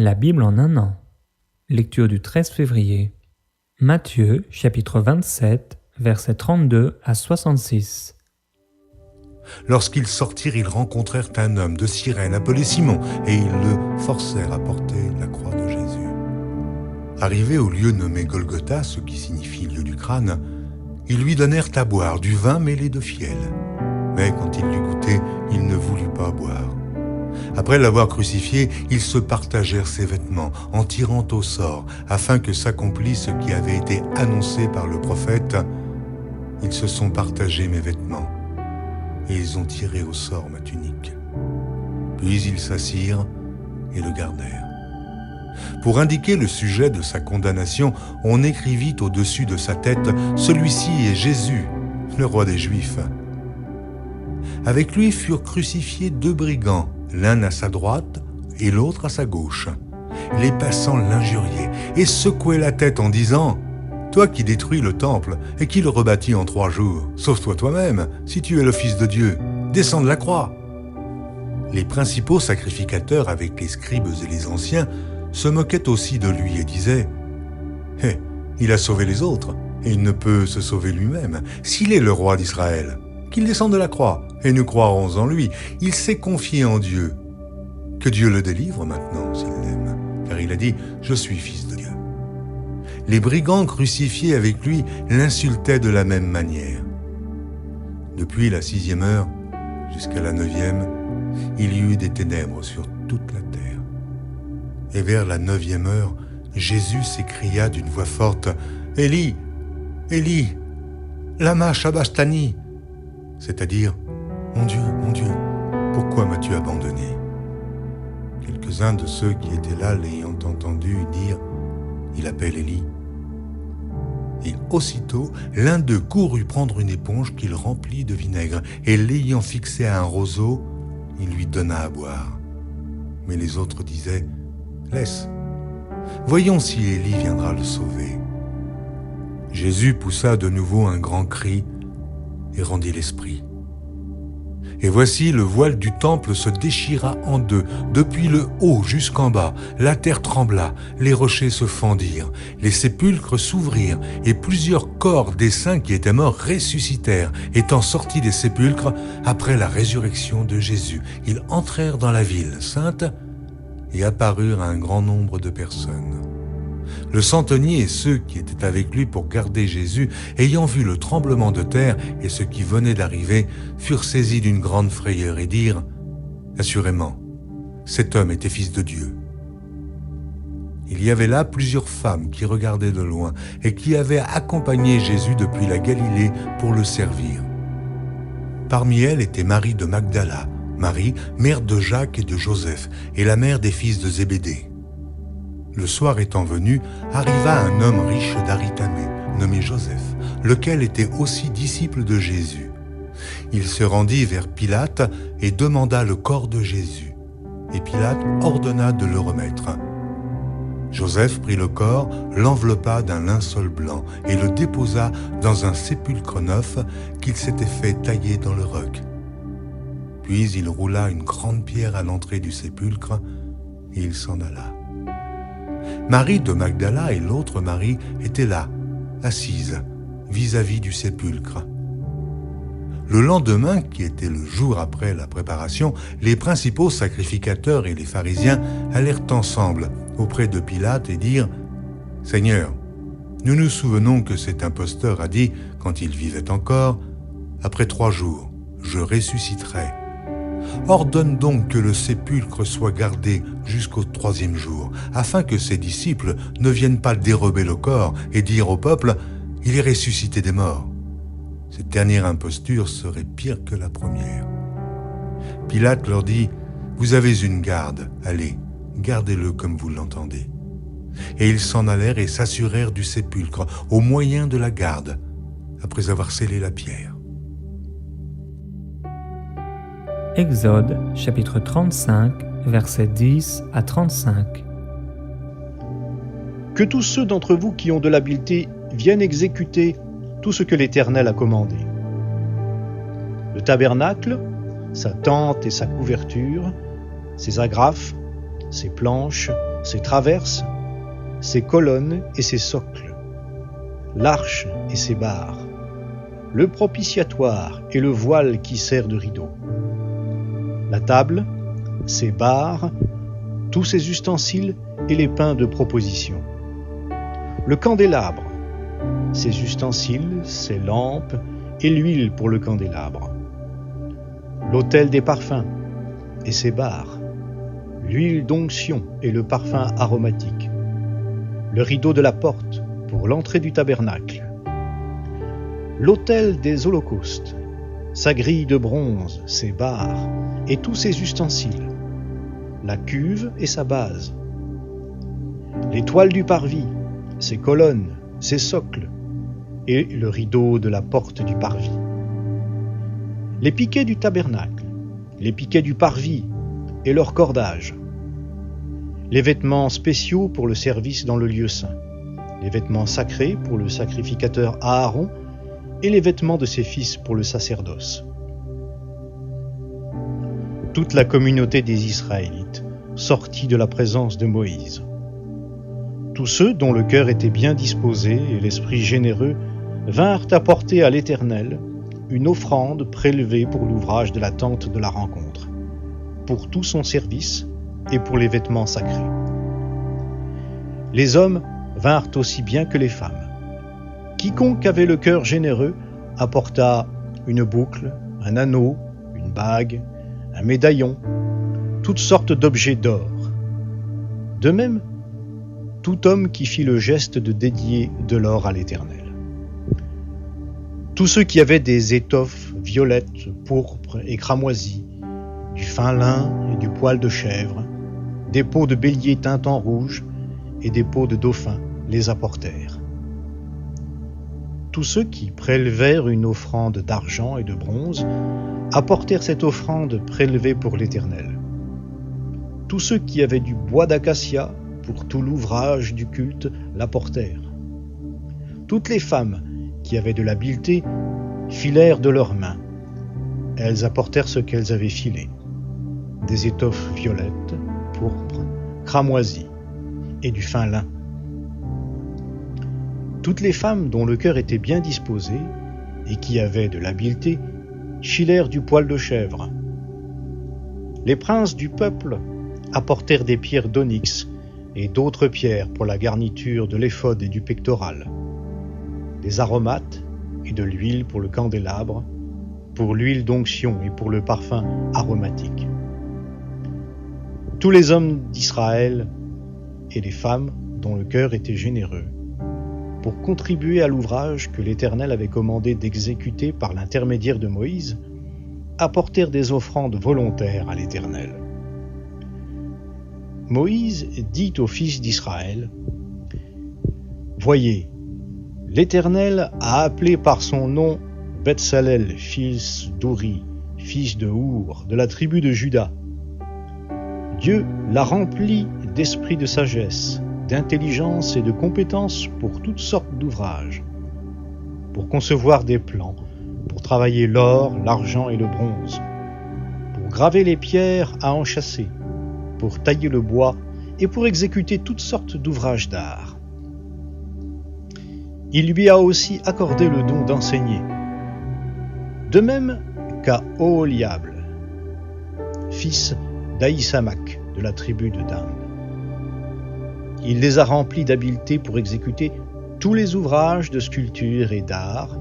La Bible en un an. Lecture du 13 février. Matthieu, chapitre 27, versets 32 à 66. Lorsqu'ils sortirent, ils rencontrèrent un homme de Cyrène appelé Simon, et ils le forcèrent à porter la croix de Jésus. Arrivés au lieu nommé Golgotha, ce qui signifie lieu du crâne, ils lui donnèrent à boire du vin mêlé de fiel. Mais quand il l'eut goûté, il ne voulut pas boire. Après l'avoir crucifié, ils se partagèrent ses vêtements en tirant au sort, afin que s'accomplisse ce qui avait été annoncé par le prophète. Ils se sont partagés mes vêtements, et ils ont tiré au sort ma tunique. Puis ils s'assirent et le gardèrent. Pour indiquer le sujet de sa condamnation, on écrivit au-dessus de sa tête « Celui-ci est Jésus, le roi des Juifs ». Avec lui furent crucifiés 2 brigands, l'un à sa droite et l'autre à sa gauche. Les passants l'injuriaient et secouaient la tête en disant « Toi qui détruis le temple et qui le rebâtis en 3 jours, sauve-toi toi-même, si tu es le Fils de Dieu, descends de la croix !» Les principaux sacrificateurs avec les scribes et les anciens se moquaient aussi de lui et disaient « Il a sauvé les autres et il ne peut se sauver lui-même. S'il est le roi d'Israël, qu'il descende de la croix et nous croirons en lui. Il s'est confié en Dieu. Que Dieu le délivre maintenant s'il l'aime, car il a dit « Je suis fils de Dieu ». Les brigands crucifiés avec lui l'insultaient de la même manière. Depuis la 6e heure jusqu'à la 9e, il y eut des ténèbres sur toute la terre. Et vers la 9e heure, Jésus s'écria d'une voix forte « Élie, Élie, lama sabachthani » c'est-à-dire « Mon Dieu, pourquoi m'as-tu abandonné ?» Quelques-uns de ceux qui étaient là l'ayant entendu dire « Il appelle Élie ». Et aussitôt, l'un d'eux courut prendre une éponge qu'il remplit de vinaigre, et l'ayant fixée à un roseau, il lui donna à boire. Mais les autres disaient « Laisse, voyons si Élie viendra le sauver. » Jésus poussa de nouveau un grand cri et rendit l'esprit. Et voici, le voile du temple se déchira en 2, depuis le haut jusqu'en bas. La terre trembla, les rochers se fendirent, les sépulcres s'ouvrirent, et plusieurs corps des saints qui étaient morts ressuscitèrent, étant sortis des sépulcres après la résurrection de Jésus. Ils entrèrent dans la ville sainte et apparurent à un grand nombre de personnes. Le centenier et ceux qui étaient avec lui pour garder Jésus, ayant vu le tremblement de terre et ce qui venait d'arriver, furent saisis d'une grande frayeur et dirent « Assurément, cet homme était fils de Dieu. » Il y avait là plusieurs femmes qui regardaient de loin et qui avaient accompagné Jésus depuis la Galilée pour le servir. Parmi elles était Marie de Magdala, Marie, mère de Jacques et de Joseph, et la mère des fils de Zébédée. Le soir étant venu, arriva un homme riche d'Arimathée, nommé Joseph, lequel était aussi disciple de Jésus. Il se rendit vers Pilate et demanda le corps de Jésus. Et Pilate ordonna de le remettre. Joseph prit le corps, l'enveloppa d'un linceul blanc et le déposa dans un sépulcre neuf qu'il s'était fait tailler dans le roc. Puis il roula une grande pierre à l'entrée du sépulcre et il s'en alla. Marie de Magdala et l'autre Marie étaient là, assises, vis-à-vis du sépulcre. Le lendemain, qui était le jour après la préparation, les principaux sacrificateurs et les pharisiens allèrent ensemble auprès de Pilate et dirent « Seigneur, nous nous souvenons que cet imposteur a dit, quand il vivait encore, « Après 3 jours, je ressusciterai. » Ordonne donc que le sépulcre soit gardé jusqu'au 3e jour, afin que ses disciples ne viennent pas dérober le corps et dire au peuple « Il est ressuscité des morts ». Cette dernière imposture serait pire que la première. Pilate leur dit « Vous avez une garde, allez, gardez-le comme vous l'entendez. » Et ils s'en allèrent et s'assurèrent du sépulcre au moyen de la garde, après avoir scellé la pierre. Exode, chapitre 35, versets 10 à 35. Que tous ceux d'entre vous qui ont de l'habileté viennent exécuter tout ce que l'Éternel a commandé. Le tabernacle, sa tente et sa couverture, ses agrafes, ses planches ses traverses, ses colonnes et ses socles, l'arche et ses barres, le propitiatoire et le voile qui sert de rideau, la table, ses barres, tous ses ustensiles et les pains de proposition, le candélabre, ses ustensiles, ses lampes et l'huile pour le candélabre, l'autel des parfums et ses barres, l'huile d'onction et le parfum aromatique, le rideau de la porte pour l'entrée du tabernacle, l'autel des holocaustes, sa grille de bronze, ses barres et tous ses ustensiles, la cuve et sa base, les toiles du parvis, ses colonnes, ses socles et le rideau de la porte du parvis, les piquets du tabernacle, les piquets du parvis et leur cordage, les vêtements spéciaux pour le service dans le lieu saint, les vêtements sacrés pour le sacrificateur Aaron et les vêtements de ses fils pour le sacerdoce. Toute la communauté des Israélites sortit de la présence de Moïse. Tous ceux dont le cœur était bien disposé et l'esprit généreux vinrent apporter à l'Éternel une offrande prélevée pour l'ouvrage de la tente de la rencontre, pour tout son service et pour les vêtements sacrés. Les hommes vinrent aussi bien que les femmes. Quiconque avait le cœur généreux apporta une boucle, un anneau, une bague, un médaillon, toutes sortes d'objets d'or. De même, tout homme qui fit le geste de dédier de l'or à l'Éternel. Tous ceux qui avaient des étoffes violettes, pourpres et cramoisies, du fin lin et du poil de chèvre, des peaux de bélier teintes en rouge et des peaux de dauphin les apportèrent. Tous ceux qui prélevèrent une offrande d'argent et de bronze apportèrent cette offrande prélevée pour l'Éternel. Tous ceux qui avaient du bois d'acacia pour tout l'ouvrage du culte l'apportèrent. Toutes les femmes qui avaient de l'habileté filèrent de leurs mains. Elles apportèrent ce qu'elles avaient filé, des étoffes violettes, pourpres, cramoisies et du fin lin. Toutes les femmes dont le cœur était bien disposé et qui avaient de l'habileté filèrent du poil de chèvre. Les princes du peuple apportèrent des pierres d'onyx et d'autres pierres pour la garniture de l'éphod et du pectoral, des aromates et de l'huile pour le candélabre, pour l'huile d'onction et pour le parfum aromatique. Tous les hommes d'Israël et les femmes dont le cœur était généreux, pour contribuer à l'ouvrage que l'Éternel avait commandé d'exécuter par l'intermédiaire de Moïse, apportèrent des offrandes volontaires à l'Éternel. Moïse dit aux fils d'Israël : « Voyez, l'Éternel a appelé par son nom Betsalel, fils d'Uri, fils de Our, de la tribu de Juda. Dieu l'a rempli d'esprit de sagesse, d'intelligence et de compétences pour toutes sortes d'ouvrages, pour concevoir des plans, pour travailler l'or, l'argent et le bronze, pour graver les pierres à enchâsser, pour tailler le bois et pour exécuter toutes sortes d'ouvrages d'art. Il lui a aussi accordé le don d'enseigner, de même qu'à Oholiab, fils d'Ahisamach de la tribu de Dan. Il les a remplis d'habileté pour exécuter tous les ouvrages de sculpture et d'art,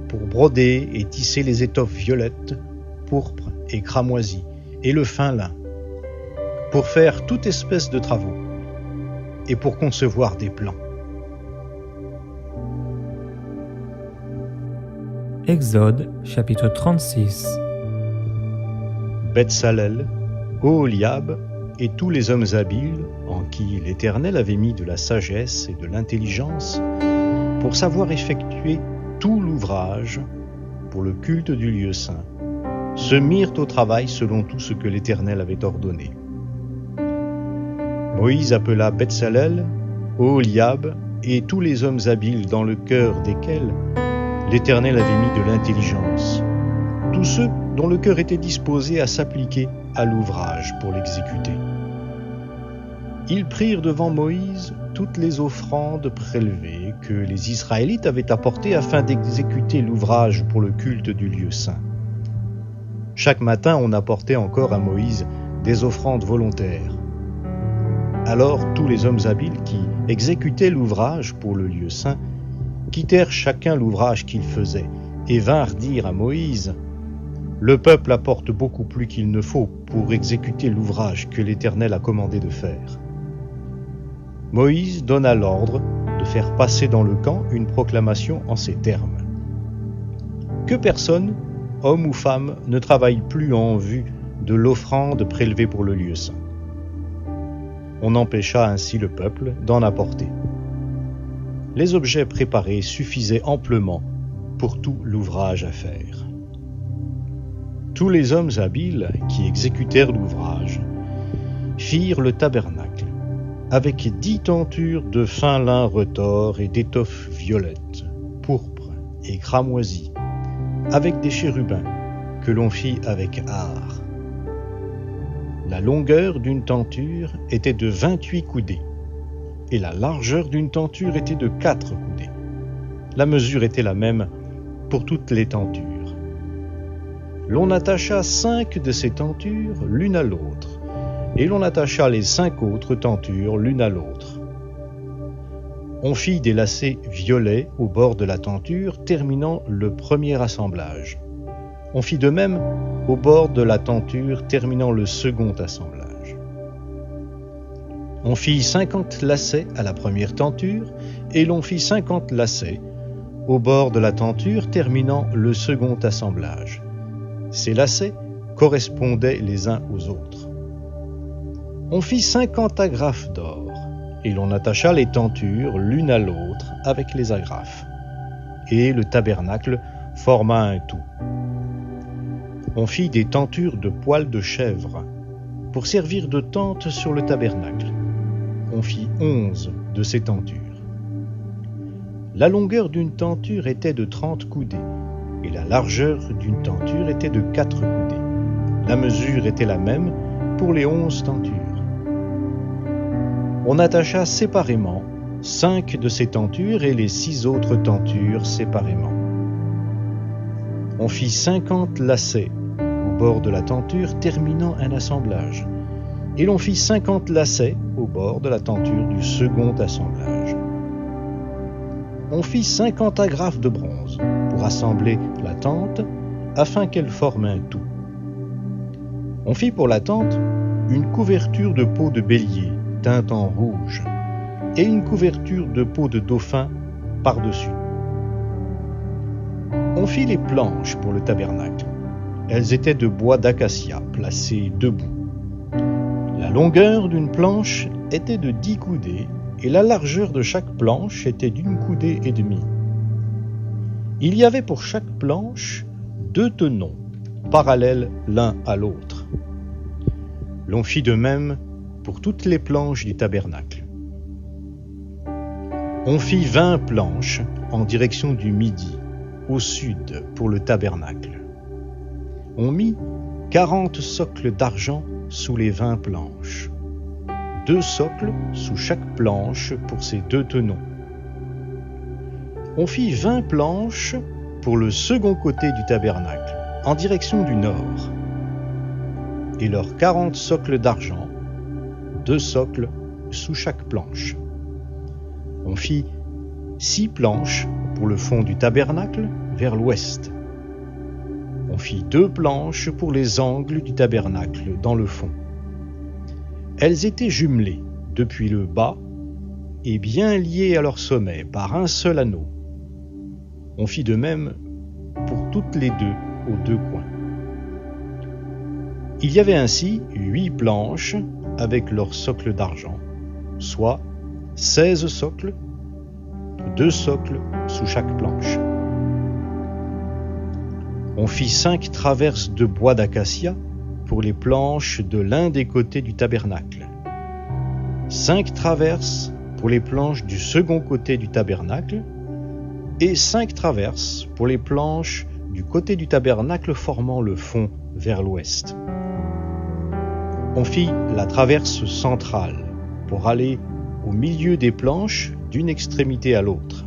pour broder et tisser les étoffes violettes, pourpres et cramoisies, et le fin lin, pour faire toute espèce de travaux, et pour concevoir des plans. Exode, chapitre 36. Betsalel, Oholiab et tous les hommes habiles en qui l'Éternel avait mis de la sagesse et de l'intelligence pour savoir effectuer tout l'ouvrage pour le culte du lieu saint, se mirent au travail selon tout ce que l'Éternel avait ordonné. Moïse appela Betsalel, Oholiab et tous les hommes habiles dans le cœur desquels l'Éternel avait mis de l'intelligence, tous ceux dont le cœur était disposé à s'appliquer à l'ouvrage pour l'exécuter. Ils prirent devant Moïse toutes les offrandes prélevées que les Israélites avaient apportées afin d'exécuter l'ouvrage pour le culte du lieu saint. Chaque matin, on apportait encore à Moïse des offrandes volontaires. Alors tous les hommes habiles qui exécutaient l'ouvrage pour le lieu saint quittèrent chacun l'ouvrage qu'ils faisaient et vinrent dire à Moïse : « Le peuple apporte beaucoup plus qu'il ne faut pour exécuter l'ouvrage que l'Éternel a commandé de faire. » Moïse donna l'ordre de faire passer dans le camp une proclamation en ces termes : « Que personne, homme ou femme, ne travaille plus en vue de l'offrande prélevée pour le lieu saint. » On empêcha ainsi le peuple d'en apporter. Les objets préparés suffisaient amplement pour tout l'ouvrage à faire. Tous les hommes habiles qui exécutèrent l'ouvrage firent le tabernacle avec 10 tentures de fin lin retors et d'étoffe violette, pourpre et cramoisie, avec des chérubins que l'on fit avec art. La longueur d'une tenture était de 28 coudées et la largeur d'une tenture était de 4 coudées. La mesure était la même pour toutes les tentures. L'on attacha 5 de ces tentures l'une à l'autre, et l'on attacha les 5 autres tentures l'une à l'autre. On fit des lacets violets au bord de la tenture terminant le premier assemblage. On fit de même au bord de la tenture terminant le second assemblage. On fit 50 lacets à la première tenture, et l'on fit 50 lacets au bord de la tenture terminant le second assemblage. Ces lacets correspondaient les uns aux autres. On fit 50 agrafes d'or, et l'on attacha les tentures l'une à l'autre avec les agrafes. Et le tabernacle forma un tout. On fit des tentures de poils de chèvre pour servir de tente sur le tabernacle. On fit 11 de ces tentures. La longueur d'une tenture était de 30 coudées, et la largeur d'une tenture était de 4 coudées. La mesure était la même pour les 11 tentures. On attacha séparément 5 de ces tentures et les 6 autres tentures séparément. On fit 50 lacets au bord de la tenture terminant un assemblage, et l'on fit 50 lacets au bord de la tenture du second assemblage. On fit 50 agrafes de bronze pour assembler la tente afin qu'elle forme un tout. On fit pour la tente une couverture de peau de bélier teinte en rouge et une couverture de peau de dauphin par-dessus. On fit les planches pour le tabernacle. Elles étaient de bois d'acacia placées debout. La longueur d'une planche était de 10 coudées et la largeur de chaque planche était d'1 coudée et demie. Il y avait pour chaque planche 2 tenons, parallèles l'un à l'autre. L'on fit de même pour toutes les planches du tabernacle. On fit 20 planches en direction du midi, au sud, pour le tabernacle. On mit 40 socles d'argent sous les 20 planches, 2 socles sous chaque planche pour ces 2 tenons. On fit 20 planches pour le second côté du tabernacle, en direction du nord, et leurs 40 socles d'argent, 2 socles sous chaque planche. On fit 6 planches pour le fond du tabernacle vers l'ouest. On fit 2 planches pour les angles du tabernacle dans le fond. Elles étaient jumelées depuis le bas et bien liées à leur sommet par un seul anneau. On fit de même pour toutes les 2 aux 2 coins. Il y avait ainsi 8 planches avec leurs socles d'argent, soit 16 socles, 2 socles sous chaque planche. On fit 5 traverses de bois d'acacia pour les planches de l'un des côtés du tabernacle, 5 traverses pour les planches du second côté du tabernacle, et 5 traverses pour les planches du côté du tabernacle formant le fond vers l'ouest. On fit la traverse centrale pour aller au milieu des planches d'une extrémité à l'autre.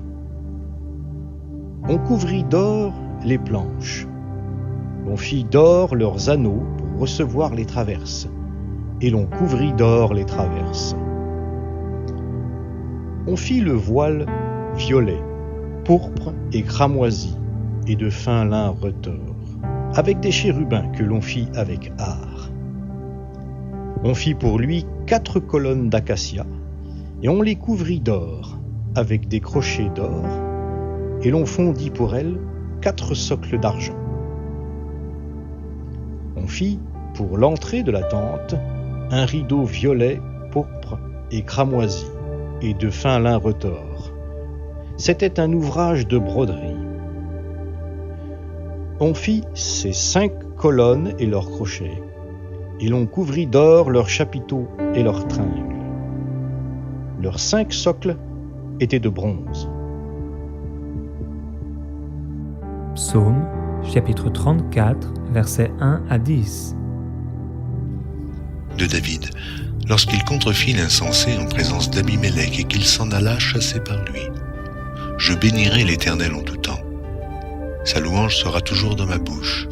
On couvrit d'or les planches. L'on fit d'or leurs anneaux pour recevoir les traverses, et l'on couvrit d'or les traverses. On fit le voile violet, pourpre et cramoisi, et de fin lin retors, avec des chérubins que l'on fit avec art. On fit pour lui 4 colonnes d'acacia, et on les couvrit d'or, avec des crochets d'or, et l'on fondit pour elles 4 socles d'argent. On fit, pour l'entrée de la tente, un rideau violet, pourpre et cramoisi, et de fin lin retors. C'était un ouvrage de broderie. On fit ces 5 colonnes et leurs crochets, et l'on couvrit d'or leurs chapiteaux et leurs tringles. Leurs 5 socles étaient de bronze. Psaume, chapitre 34, versets 1 à 10. De David, lorsqu'il contrefit l'insensé en présence d'Abimélec et qu'il s'en alla chassé par lui. Je bénirai l'Éternel en tout temps. Sa louange sera toujours dans ma bouche.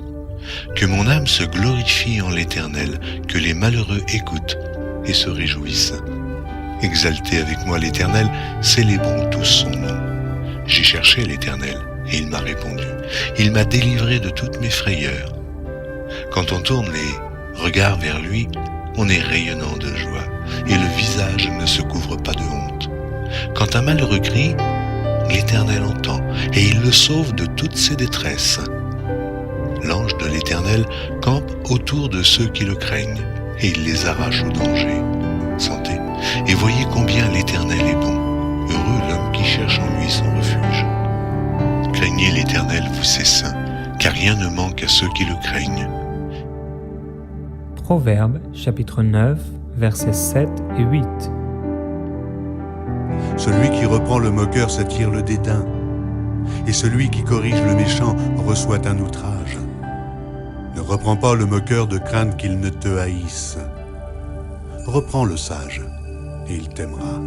Que mon âme se glorifie en l'Éternel, que les malheureux écoutent et se réjouissent. Exaltez avec moi l'Éternel, célébrons tous son nom. J'ai cherché l'Éternel, et il m'a répondu. Il m'a délivré de toutes mes frayeurs. Quand on tourne les regards vers lui, on est rayonnant de joie, et le visage ne se couvre pas de honte. Quand un malheureux crie, l'Éternel entend, et il le sauve de toutes ses détresses. L'ange de l'Éternel campe autour de ceux qui le craignent, et il les arrache au danger. Sentez, et voyez combien l'Éternel est bon. Heureux l'homme qui cherche en lui son refuge. Craignez l'Éternel, vous ses saints, car rien ne manque à ceux qui le craignent. Proverbes, chapitre 9, versets 7 et 8. Celui qui reprend le moqueur s'attire le dédain, et celui qui corrige le méchant reçoit un outrage. Ne reprends pas le moqueur de crainte qu'il ne te haïsse. Reprends le sage, et il t'aimera.